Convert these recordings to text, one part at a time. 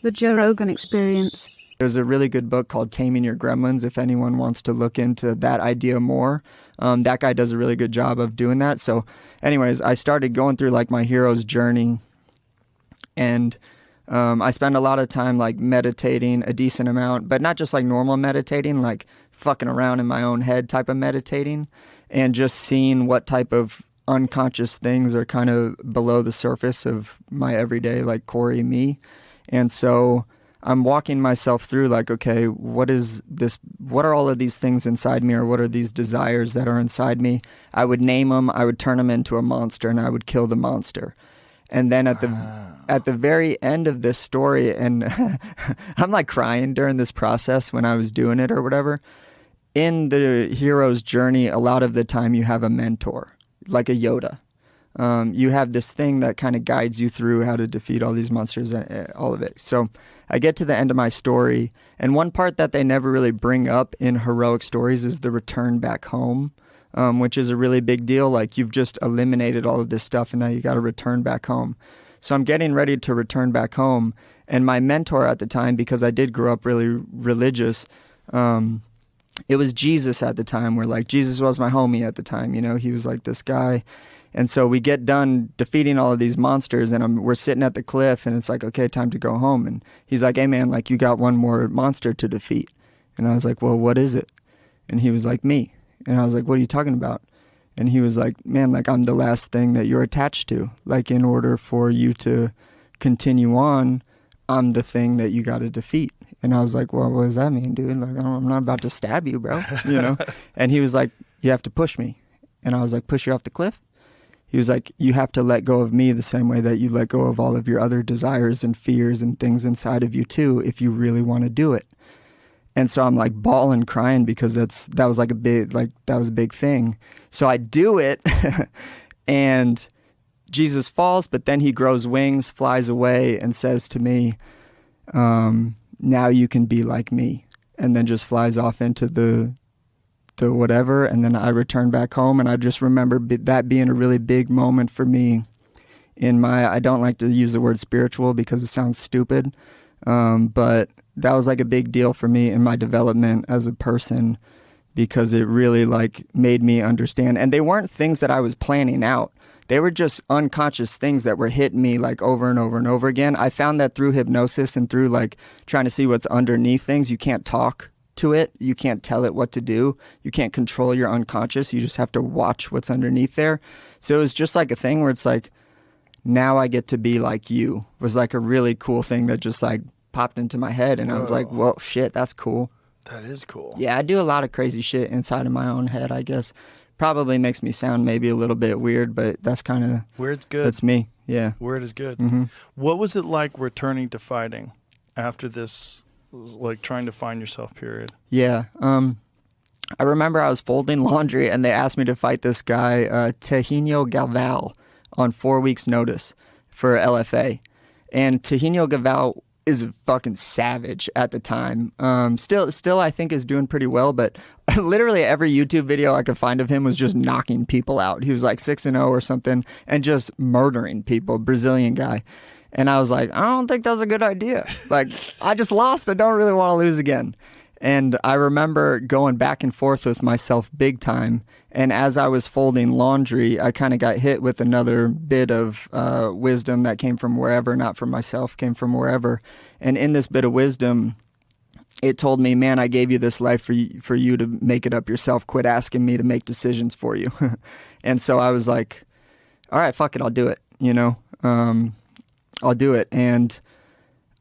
The Joe Rogan Experience. There's a really good book called Taming Your Gremlins if anyone wants to look into that idea more. That guy does a really good job of doing that. So anyways, I started going through like my hero's journey, and I spend a lot of time like meditating, a decent amount, but not just like normal meditating, like fucking around in my own head type of meditating, and just seeing what type of unconscious things are kind of below the surface of my everyday, like Cory, me. And so I'm walking myself through like, okay, what is this? What are all of these things inside me, or what are these desires that are inside me? I would name them, I would turn them into a monster, and I would kill the monster. And then at the very end of this story, and I'm like crying during this process when I was doing it or whatever. In the hero's journey, a lot of the time you have a mentor, like a Yoda. You have this thing that kind of guides you through how to defeat all these monsters and all of it. So I get to the end of my story, and one part that they never really bring up in heroic stories is the return back home, which is a really big deal. Like, you've just eliminated all of this stuff and now you got to return back home. So I'm getting ready to return back home, and my mentor at the time, because I did grow up really religious, it was Jesus at the time, where like Jesus was my homie at the time, you know, he was like this guy. And so we get done defeating all of these monsters, and we're sitting at the cliff, and it's like, okay, time to go home. And he's like, hey man, like you got one more monster to defeat. And I was like, well, what is it? And he was like, me. And I was like, what are you talking about? And he was like, man, like I'm the last thing that you're attached to. Like, in order for you to continue on, I'm the thing that you got to defeat. And I was like, well, what does that mean, dude? Like, I'm not about to stab you, bro, you know? And he was like, you have to push me. And I was like, push you off the cliff? He was like, you have to let go of me the same way that you let go of all of your other desires and fears and things inside of you too, if you really want to do it. And so I'm like bawling, crying, because that was a big thing. So I do it and Jesus falls, but then he grows wings, flies away, and says to me, now you can be like me. And then just flies off into the whatever. And then I return back home, and I just remember that being a really big moment for me in my, I don't like to use the word spiritual because it sounds stupid. But that was like a big deal for me in my development as a person, because it really like made me understand. And they weren't things that I was planning out. They were just unconscious things that were hitting me like over and over and over again. I found that through hypnosis and through like trying to see what's underneath things. You can't talk to it. You can't tell it what to do. You can't control your unconscious. You just have to watch what's underneath there. So it was just like a thing where it's like, now I get to be like you, was like a really cool thing that just like popped into my head. And I was like, well, shit, that's cool. That is cool. Yeah, I do a lot of crazy shit inside of my own head, I guess. Probably makes me sound maybe a little bit weird, but that's kind of... Weird's good. That's me, yeah. Weird is good. Mm-hmm. What was it like returning to fighting after this, like trying to find yourself period? Yeah. I remember I was folding laundry, and they asked me to fight this guy, Tehino Galval, on 4 weeks' notice for LFA. And Tehino Galval is a fucking savage at the time. Still I think is doing pretty well, but literally every YouTube video I could find of him was just knocking people out. He was like 6-0 or something and just murdering people, Brazilian guy. And I was like, I don't think that's a good idea. Like, I just lost. I don't really want to lose again. And I remember going back and forth with myself big time. And as I was folding laundry, I kind of got hit with another bit of wisdom that came from wherever, not from myself, came from wherever. And in this bit of wisdom, it told me, man, I gave you this life for you to make it up yourself. Quit asking me to make decisions for you. And so I was like, all right, fuck it, I'll do it. You know, I'll do it. And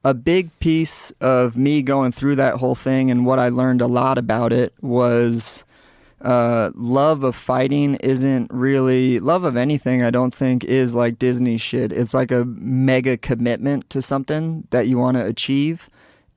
a big piece of me going through that whole thing, and what I learned a lot about it, was love of fighting isn't really, love of anything I don't think is like Disney shit. It's like a mega commitment to something that you want to achieve,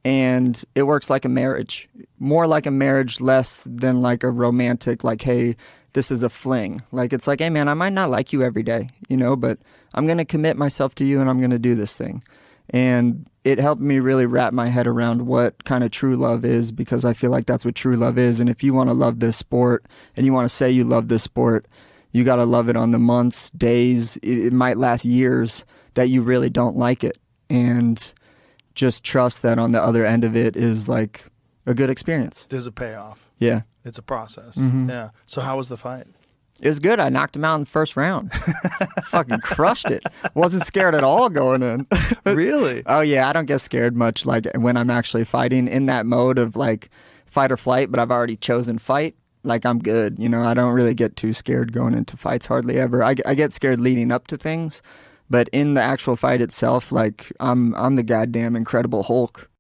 and it works like a marriage. More like a marriage, less than like a romantic, like, hey, this is a fling. Like, it's like, hey man, I might not like you every day, you know, but I'm going to commit myself to you, and I'm going to do this thing. And it helped me really wrap my head around what kind of true love is, because I feel like that's what true love is. And if you want to love this sport, and you want to say you love this sport, you got to love it on the months, days, it might last years that you really don't like it. And just trust that on the other end of it is like a good experience. There's a payoff. Yeah. It's a process. Mhm. Yeah. So how was the fight? It was good. I knocked him out in the first round. Fucking crushed it. Wasn't scared at all going in. Really? Oh yeah, I don't get scared much like when I'm actually fighting in that mode of like fight or flight, but I've already chosen fight. Like I'm good, you know. I don't really get too scared going into fights hardly ever. I get scared leading up to things, but in the actual fight itself, like I'm the goddamn Incredible Hulk.